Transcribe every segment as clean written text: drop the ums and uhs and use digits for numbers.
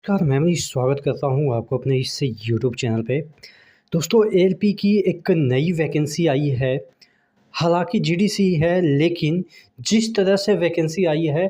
नमस्कार, मैं स्वागत करता हूँ आपको अपने इस यूट्यूब चैनल पे। दोस्तों, एएलपी की एक नई वैकेंसी आई है। हालाँकि जीडीसी है, लेकिन जिस तरह से वैकेंसी आई है,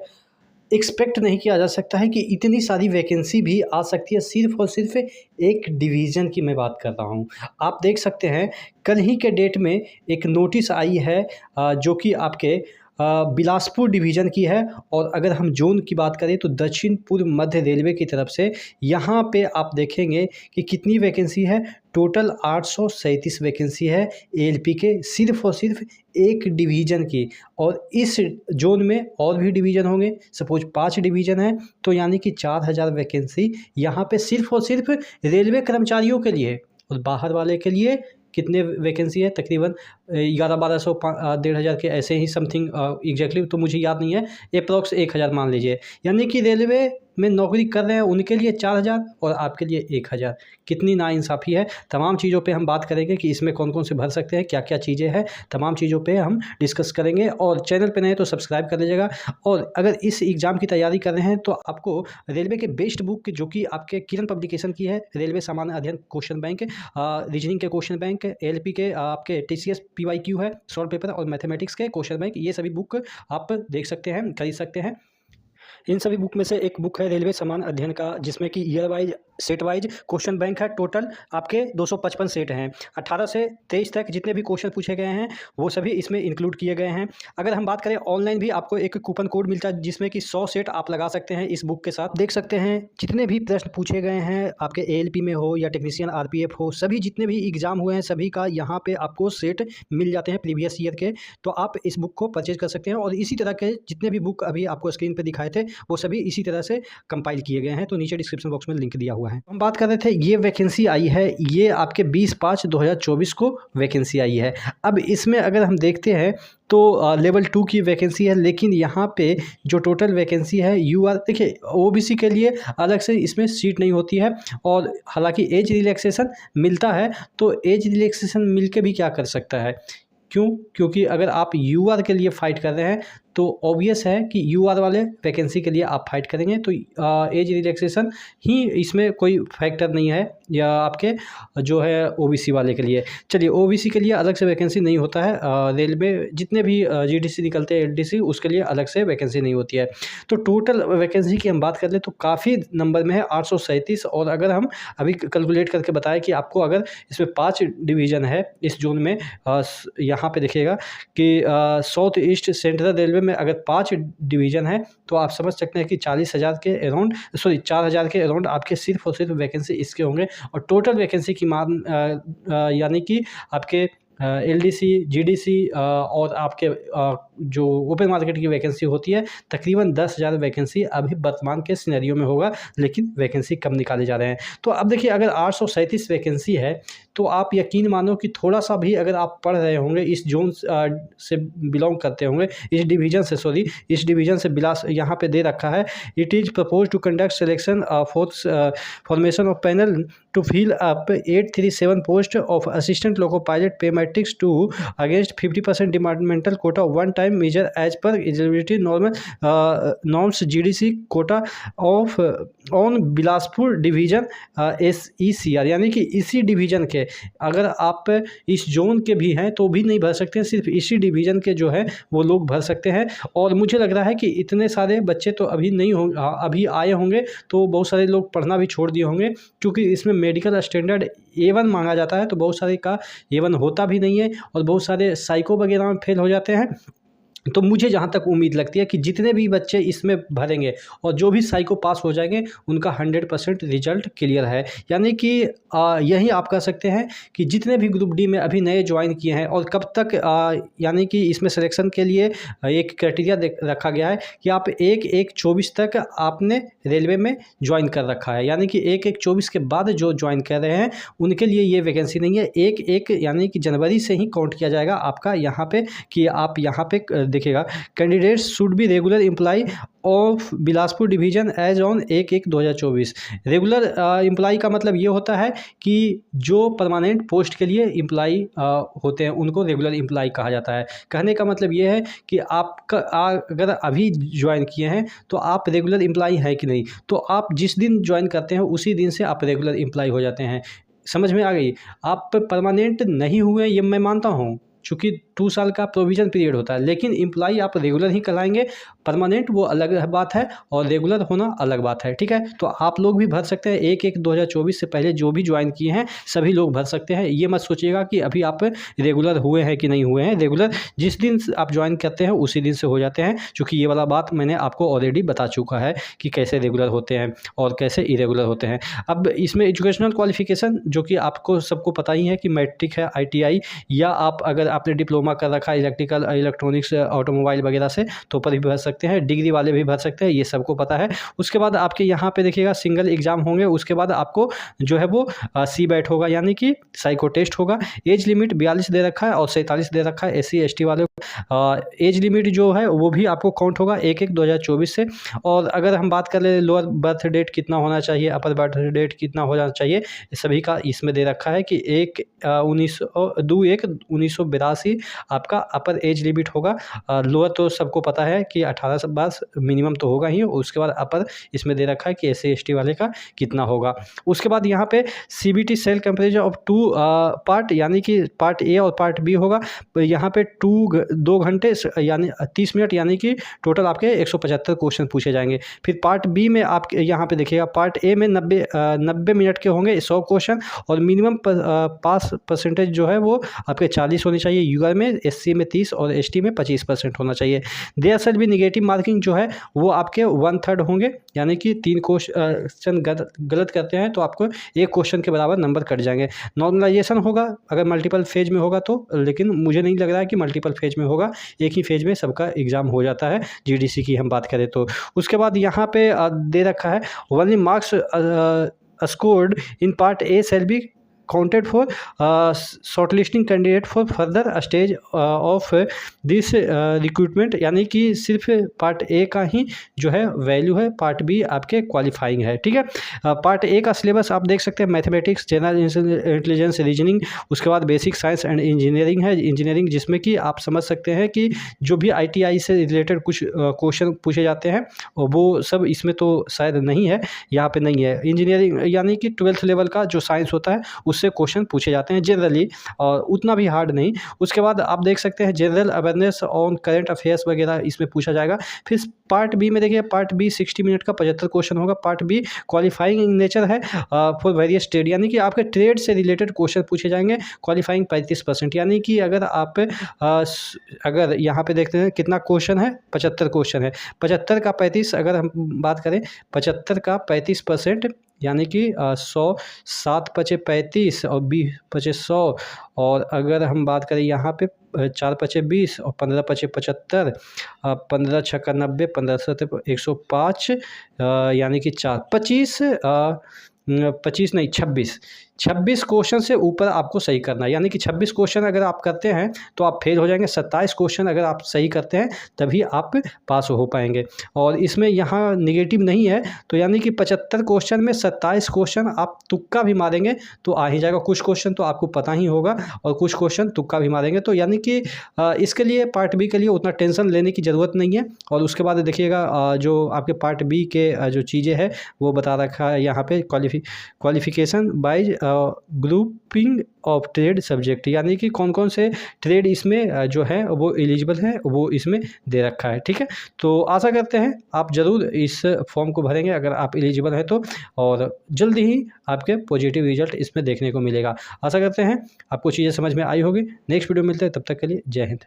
एक्सपेक्ट नहीं किया जा सकता है कि इतनी सारी वैकेंसी भी आ सकती है। सिर्फ़ और सिर्फ़ एक डिवीज़न की मैं बात कर रहा हूँ। आप देख सकते हैं, कल ही के डेट में एक नोटिस आई है जो कि आपके बिलासपुर डिवीज़न की है। और अगर हम ज़ोन की बात करें तो दक्षिण पूर्व मध्य रेलवे की तरफ से यहाँ पे आप देखेंगे कि कितनी वैकेंसी है। टोटल 837 वैकेंसी है एएलपी के, सिर्फ़ और सिर्फ़ एक डिवीज़न की। और इस ज़ोन में और भी डिवीज़न होंगे। सपोज़ 5 डिवीज़न है तो यानी कि 4000 वैकेंसी यहाँ पे सिर्फ़ और सिर्फ़ रेलवे कर्मचारियों के लिए। और बाहर वाले के लिए कितने वैकेंसी है? तकरीबन 11-1200 1500 के ऐसे ही समथिंग, एग्जैक्टली तो मुझे याद नहीं है। एप्रॉक्स 1000 मान लीजिए। यानी कि रेलवे में नौकरी कर रहे हैं उनके लिए 4000 और आपके लिए 1000। कितनी नाइंसाफ़ी है। तमाम चीज़ों पे हम बात करेंगे कि इसमें कौन-कौन से भर सकते हैं, क्या-क्या चीज़ें हैं। तमाम चीज़ों पे हम डिस्कस करेंगे। और चैनल पे नए हैं तो सब्सक्राइब कर लीजिएगा। और अगर इस एग्ज़ाम की तैयारी कर रहे हैं तो आपको रेलवे के बेस्ट बुक जो कि आपके किरण पब्लिकेशन की है, रेलवे सामान्य अध्ययन क्वेश्चन बैंक, रीजनिंग के क्वेश्चन बैंक, एएलपी के आपके टीसीएस पीवाईक्यू है, सॉल्व पेपर और मैथमेटिक्स के क्वेश्चन बैंक, ये सभी बुक आप देख सकते हैं, खरीद सकते हैं। इन सभी बुक में से एक बुक है रेलवे सामान्य अध्ययन का, जिसमें कि year wise set wise question bank है। टोटल आपके 255 सेट हैं। 18 से 23 तक जितने भी क्वेश्चन पूछे गए हैं वो सभी इसमें इंक्लूड किए गए हैं। अगर हम बात करें ऑनलाइन भी आपको एक कूपन कोड मिलता है जिसमें कि 100 सेट आप लगा सकते हैं इस बुक के साथ। देख सकते हैं जितने भी प्रश्न पूछे गए हैं आपके एएलपी में हो या टेक्नीशियन आरपीएफ हो, सभी जितने भी एग्जाम हुए हैं सभी का यहाँ पे आपको सेट मिल जाते हैं प्रीवियस ईयर के। तो आप इस बुक को परचेज कर सकते हैं। और इसी तरह के जितने भी बुक अभी आपको स्क्रीन पर दिखाए थे वो सभी इसी तरह से कंपाइल किए गए हैं। तो नीचे डिस्क्रिप्शन बॉक्स में लिंक दिया हुआ है। हम बात कर रहे थे, ये वैकेंसी आई है, ये आपके 20/5/2024 को वैकेंसी आई है। अब इसमें अगर हम देखते हैं तो लेवल 2 की वैकेंसी है, लेकिन यहाँ पे जो टोटल वैकेंसी है यूआर, देखिए ओबीसी के लिए अलग से इसमें सीट नहीं होती है। और हालांकि एज रिलैक्सेशन मिलता है, तो एज रिलैक्सेशन मिल के भी क्या कर सकता है? क्यों? क्योंकि अगर आप यूआर के लिए फ़ाइट कर रहे हैं तो ऑब्वियस है कि यूआर वाले वैकेंसी के लिए आप फाइट करेंगे। तो एज रिलैक्सेशन ही इसमें कोई फैक्टर नहीं है, या आपके जो है ओबीसी वाले के लिए। चलिए, ओबीसी के लिए अलग से वैकेंसी नहीं होता है। रेलवे जितने भी जीडीसी निकलते हैं, एलडीसी, उसके लिए अलग से वैकेंसी नहीं होती है। तो टोटल वैकेंसी की हम बात कर लें तो काफ़ी नंबर में है, 837। और अगर हम अभी कैलकुलेट करके बताएं कि आपको अगर इसमें 5 डिवीज़न है इस जोन में, यहाँ पे देखिएगा कि साउथ ईस्ट सेंट्रल रेलवे में अगर 5 डिवीज़न है तो आप समझ सकते हैं कि 40,000 के अराउंड, सॉरी 4,000 के अराउंड आपके सिर्फ और सिर्फ वैकेंसी इसके होंगे। और टोटल वैकेंसी की मान यानी कि आपके एलडीसी, जीडीसी और आपके जो ओपन मार्केट की वैकेंसी होती है, तकरीबन 10,000 वैकेंसी अभी वर्तमान के सिनेरियो में होगा, लेकिन वैकेंसी कम निकाले जा रहे हैं। तो अब देखिए, अगर 837 वैकेंसी है तो आप यकीन मानो कि थोड़ा-सा भी अगर आप पढ़ रहे होंगे, इस ज़ोन से बिलॉन्ग करते होंगे, इस डिवीज़न से, सॉरी इस डिवीज़न से यहाँ पे दे रखा है, it is proposed to conduct selection formation of panel to fill up 837 post of assistant loco pilot pay matrix two against 50% departmental quota one time measure as per eligibility norms GDC quota of on Bilaspur division SECR। यानी कि इसी division के अगर आप इस zone के भी हैं तो भी नहीं भर सकते हैं, सिर्फ इसी डिवीज़न के जो है वो लोग भर सकते हैं। और मुझे लग रहा है कि इतने सारे बच्चे तो अभी नहीं होंगे, अभी आए होंगे तो बहुत सारे लोग पढ़ना भी छोड़ दिए होंगे, क्योंकि इसमें मेडिकल स्टैंडर्ड A1 मांगा जाता है। तो बहुत सारे का A1 होता भी नहीं है और बहुत सारे साइको वगैरह में फेल हो जाते हैं। तो मुझे जहाँ तक उम्मीद लगती है कि जितने भी बच्चे इसमें भरेंगे और जो भी साइको पास हो जाएंगे उनका 100% रिजल्ट क्लियर है। यानी कि यही आप कह सकते हैं कि जितने भी ग्रुप डी में अभी नए ज्वाइन किए हैं, और कब तक यानी कि इसमें सिलेक्शन के लिए एक क्राइटेरिया रखा गया है कि आप 1/1/24 तक आपने रेलवे में ज्वाइन कर रखा है। यानी कि 1/1/24 के बाद जो ज्वाइन कर रहे हैं उनके लिए ये वैकेंसी नहीं है। 1/1 यानी कि जनवरी से ही काउंट किया जाएगा आपका यहाँ पे, कि आप यहाँ पे देखिएगा, candidates should be regular employ of Bilaspur division as on 1/1/2024। Regular employ का मतलब ये होता है कि जो परमानेंट पोस्ट के लिए एम्प्लॉय होते हैं उनको रेगुलर एम्प्लॉय कहा जाता है। कहने का मतलब ये है कि आपका अगर अभी ज्वाइन किए हैं तो आप रेगुलर एम्प्लॉय हैं कि नहीं, तो आप जिस दिन ज्वाइन करते हैं उसी दिन से आप रेगुलर एम्प्लॉय हो जाते हैं। समझ में आ गई? आप परमानेंट नहीं हुए ये मैं मानता हूँ, चूँकि 2 साल का प्रोविज़न पीरियड होता है, लेकिन एम्प्लॉय आप रेगुलर ही कहलाएंगे। परमानेंट वो अलग बात है और रेगुलर होना अलग बात है, ठीक है? तो आप लोग भी भर सकते हैं, 1/1/2024 से पहले जो भी ज्वाइन किए हैं सभी लोग भर सकते हैं। ये मत सोचिएगा कि अभी आप रेगुलर हुए हैं कि नहीं हुए हैं। रेगुलर जिस दिन आप ज्वाइन करते हैं उसी दिन से हो जाते हैं, चूँकि ये वाला बात मैंने आपको ऑलरेडी बता चुका है कि कैसे रेगुलर होते हैं और कैसे इरेगुलर होते हैं। अब इसमें एजुकेशनल क्वालिफिकेशन जो कि आपको सबको पता ही है कि मैट्रिक है, ITI, या आप अगर आपने डिप्लोमा कर रखा है इलेक्ट्रिकल, इलेक्ट्रॉनिक्स, ऑटोमोबाइल वगैरह से तो ऊपर भी भर सकते हैं। डिग्री वाले भी भर सकते हैं, ये सबको पता है। उसके बाद आपके यहाँ पे देखिएगा सिंगल एग्ज़ाम होंगे, उसके बाद आपको जो है वो CBAT होगा, यानी कि साइको टेस्ट होगा। एज लिमिट 42 दे रखा है और 47 दे रखा है SC ST वाले। एज लिमिट जो है वो भी आपको काउंट होगा 1/1/2024 से। और अगर हम बात कर ले लोअर बर्थ डेट कितना होना चाहिए, अपर बर्थ डेट कितना होना चाहिए, सभी का इसमें दे रखा है कि 2/1/1982 आपका अपर एज लिमिट होगा। लोअर तो सबको पता है कि 18 वर्ष मिनिमम तो होगा ही, उसके बाद अपर इसमें दे रखा है कि SC ST वाले का कितना होगा। उसके बाद यहाँ पे CBT shall comparison of 2 part, यानी कि पार्ट A और पार्ट B होगा। यहाँ पे 2 घंटे यानी 30 मिनट, यानी कि टोटल आपके 175 क्वेश्चन पूछे जाएंगे। फिर पार्ट B में आप यहाँ पे देखिएगा, पार्ट A में 90 मिनट के होंगे 100 क्वेश्चन, और मिनिमम पास परसेंटेज जो है वो आपके 40 होनी चाहिए। UR में, SC में 30 और ST में 25% होना चाहिए। There shall be negative marking जो है वो आपके 1/3 होंगे, यानी कि 3 क्वेश्चन गलत करते हैं तो आपको 1 क्वेश्चन के बराबर नंबर कट जाएंगे। नॉर्मलाइजेशन होगा अगर मल्टीपल फेज में होगा तो, लेकिन मुझे नहीं लग रहा है कि मल्टीपल फेज में होगा, एक ही फेज में सबका एग्जाम हो जाता है GDC की हम बात करें तो। उसके बाद यहाँ पे दे रखा है only marks scored in part A shall be counted for shortlisting candidate for further stage of this recruitment, यानी कि सिर्फ पार्ट A का ही जो है वैल्यू है, पार्ट B आपके क्वालिफाइंग है, ठीक है। पार्ट A का सिलेबस आप देख सकते हैं, मैथमेटिक्स, जनरल इंटेलिजेंस, रीजनिंग, उसके बाद बेसिक साइंस एंड इंजीनियरिंग है। इंजीनियरिंग जिसमें कि आप समझ सकते हैं कि जो भी ITI से रिलेटेड कुछ क्वेश्चन पूछे जाते हैं वो सब इसमें तो शायद नहीं है, यहाँ पे नहीं है। इंजीनियरिंग यानी कि 12th लेवल का जो साइंस होता है उससे क्वेश्चन पूछे जाते हैं जनरली, और उतना भी हार्ड नहीं। उसके बाद आप देख सकते हैं general awareness on current affairs वगैरह इसमें पूछा जाएगा। फिर पार्ट B में देखिए, पार्ट B 60 मिनट का 75 क्वेश्चन होगा। Part B qualifying in nature है फॉर वेरियस ट्रेड, यानी कि आपके ट्रेड से रिलेटेड क्वेश्चन पूछे जाएंगे। क्वालिफाइंग 35%, यानी कि अगर आप अगर यहाँ पे देखते हैं कितना क्वेश्चन है, 75 क्वेश्चन है। 75 का 35 अगर हम बात करें, 75 का 35%, यानी कि 100, 7 पचे 35 और 20 पचे 100, और अगर हम बात करें यहाँ पे 4 पचे 20 और 15 पचे 75, 15 छक्का 90, 15 सत्ते 105, यानी कि 25 नहीं 26 क्वेश्चन से ऊपर आपको सही करना है, यानी कि 26 क्वेश्चन अगर आप करते हैं तो आप फेल हो जाएंगे। 27 क्वेश्चन अगर आप सही करते हैं तभी आप पास हो पाएंगे, और इसमें यहाँ नेगेटिव नहीं है, तो यानी कि 75 क्वेश्चन में 27 क्वेश्चन आप तुक्का भी मारेंगे तो आ ही जाएगा। कुछ क्वेश्चन तो आपको पता ही होगा और कुछ क्वेश्चन तुक्का भी मारेंगे, तो यानी कि इसके लिए पार्ट B के लिए उतना टेंशन लेने की ज़रूरत नहीं है। और उसके बाद देखिएगा जो आपके पार्ट B के जो चीज़ें हैं वो बता रखा है यहाँ पे, qualification bye grouping of trade subject, यानी कि कौन कौन से ट्रेड इसमें जो है वो एलिजिबल है वो इसमें दे रखा है, ठीक है। तो आशा करते हैं आप ज़रूर इस फॉर्म को भरेंगे अगर आप एलिजिबल हैं तो, और जल्दी ही आपके पॉजिटिव रिजल्ट इसमें देखने को मिलेगा। आशा करते हैं आपको चीज़ें समझ में आई होगी। नेक्स्ट वीडियो मिलते हैं, तब तक के लिए जय हिंद।